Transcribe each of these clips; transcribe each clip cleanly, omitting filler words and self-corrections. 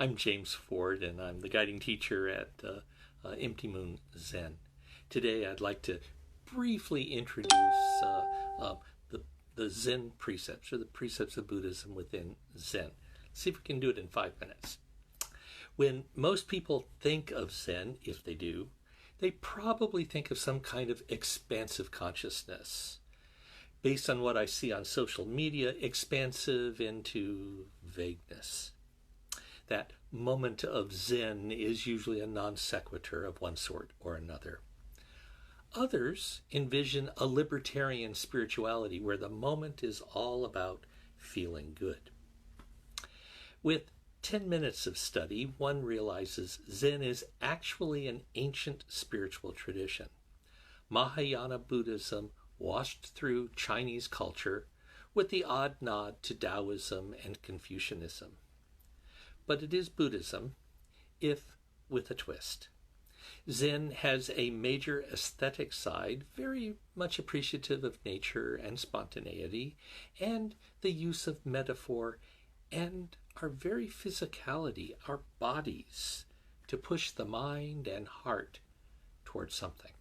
I'm James Ford, and I'm the guiding teacher at Empty Moon Zen. Today, I'd like to briefly introduce the, the Zen precepts, or the precepts of Buddhism within Zen. See if we can do it in 5 minutes. When most people think of Zen, if they do, they probably think of some kind of expansive consciousness. Based on what I see on social media, expansive into vagueness. That moment of Zen is usually a non sequitur of one sort or another. Others envision a libertarian spirituality where the moment is all about feeling good. With 10 minutes of study, one realizes Zen is actually an ancient spiritual tradition. Mahayana Buddhism washed through Chinese culture with the odd nod to Taoism and Confucianism. But it is Buddhism, if with a twist. Zen has a major aesthetic side, very much appreciative of nature and spontaneity, and the use of metaphor, and our very physicality, our bodies, to push the mind and heart towards something.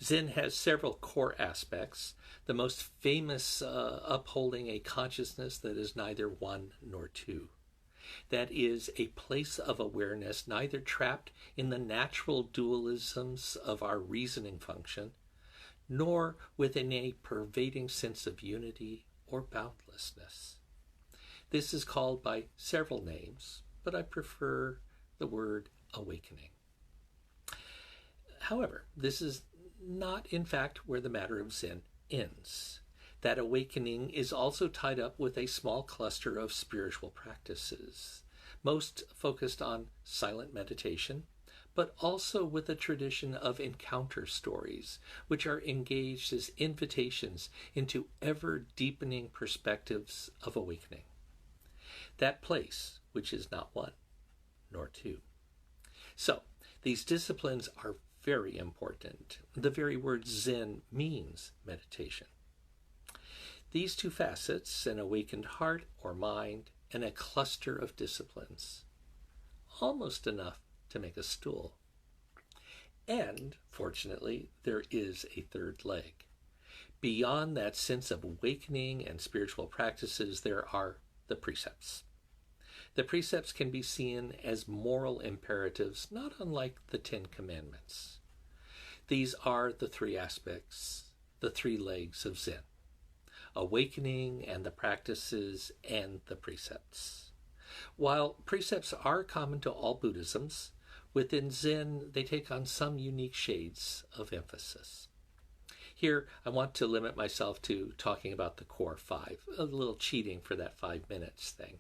Zen has several core aspects, the most famous upholding a consciousness that is neither one nor two. That is a place of awareness neither trapped in the natural dualisms of our reasoning function, nor within a pervading sense of unity or boundlessness. This is called by several names, but I prefer the word awakening. However, this is not in fact where the matter of Zen ends. That awakening is also tied up with a small cluster of spiritual practices, most focused on silent meditation, but also with a tradition of encounter stories, which are engaged as invitations into ever-deepening perspectives of awakening. That place, which is not one, nor two. So, these disciplines are very important. The very word Zen means meditation. These two facets, an awakened heart or mind, and a cluster of disciplines, almost enough to make a stool. And, fortunately, there is a third leg. Beyond that sense of awakening and spiritual practices, there are the precepts. The precepts can be seen as moral imperatives, not unlike the 10 Commandments. These are the three aspects, the three legs of Zen. Awakening and the practices and the precepts. While precepts are common to all Buddhisms, within Zen they take on some unique shades of emphasis. Here I want to limit myself to talking about the core 5, a little cheating for that 5 minutes thing.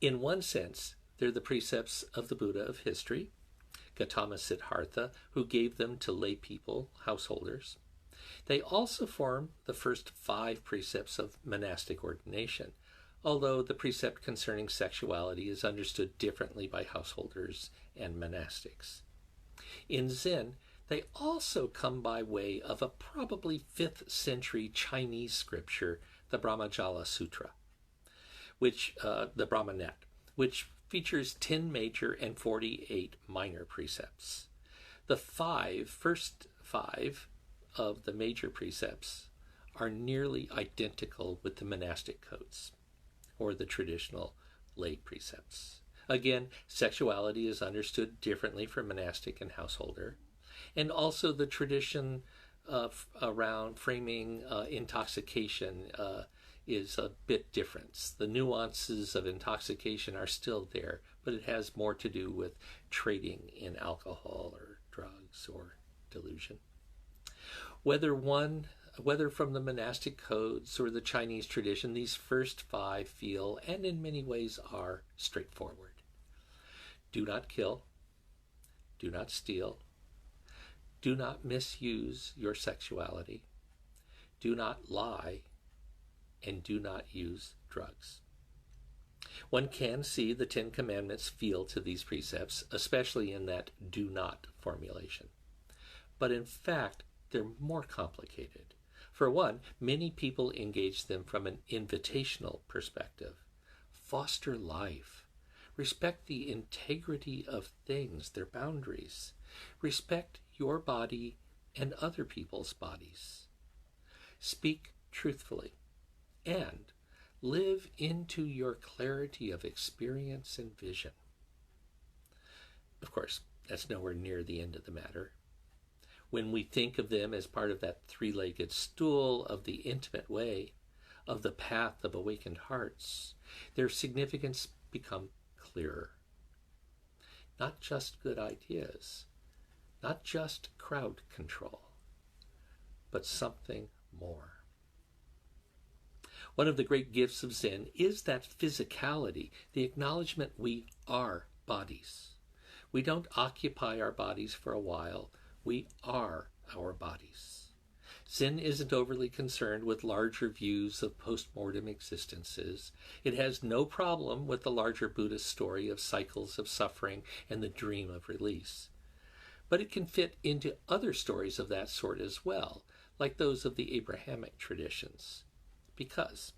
In one sense, they're the precepts of the Buddha of history, Gautama Siddhartha, who gave them to lay people, householders. They also form the first 5 precepts of monastic ordination, although the precept concerning sexuality is understood differently by householders and monastics. In Zen, they also come by way of a probably 5th century Chinese scripture, the Brahmajala Sutra, the Brahmanet, which features 10 major and 48 minor precepts. The first five of the major precepts are nearly identical with the monastic codes, or the traditional lay precepts. Again, sexuality is understood differently for monastic and householder, and also the tradition around framing intoxication is a bit different. The nuances of intoxication are still there, but it has more to do with trading in alcohol or drugs or delusion. Whether from the monastic codes or the Chinese tradition, these first 5 feel, and in many ways are, straightforward. Do not kill. Do not steal. Do not misuse your sexuality. Do not lie. And do not use drugs. One can see the 10 Commandments feel to these precepts, especially in that do not formulation. But in fact, they're more complicated. For one, many people engage them from an invitational perspective. Foster life. Respect the integrity of things, their boundaries. Respect your body and other people's bodies. Speak truthfully and live into your clarity of experience and vision. Of course, that's nowhere near the end of the matter. When we think of them as part of that three-legged stool of the intimate way, of the path of awakened hearts, their significance becomes clearer. Not just good ideas, not just crowd control, but something more. One of the great gifts of Zen is that physicality, the acknowledgement we are bodies. We don't occupy our bodies for a while. We are our bodies. Zen isn't overly concerned with larger views of post-mortem existences. It has no problem with the larger Buddhist story of cycles of suffering and the dream of release. But it can fit into other stories of that sort as well, like those of the Abrahamic traditions. Because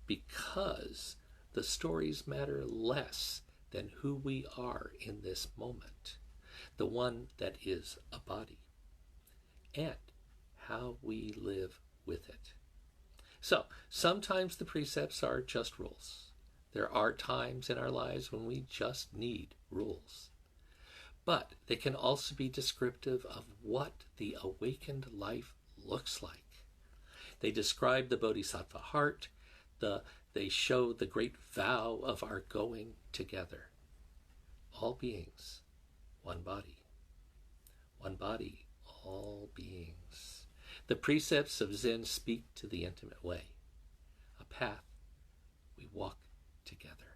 the stories matter less than who we are in this moment, the one that is a body, and how we live with it. So, sometimes the precepts are just rules. There are times in our lives when we just need rules. But they can also be descriptive of what the awakened life looks like. They describe the bodhisattva heart. They show the great vow of our going together. All beings, one body. One body, all beings. The precepts of Zen speak to the intimate way, a path we walk together.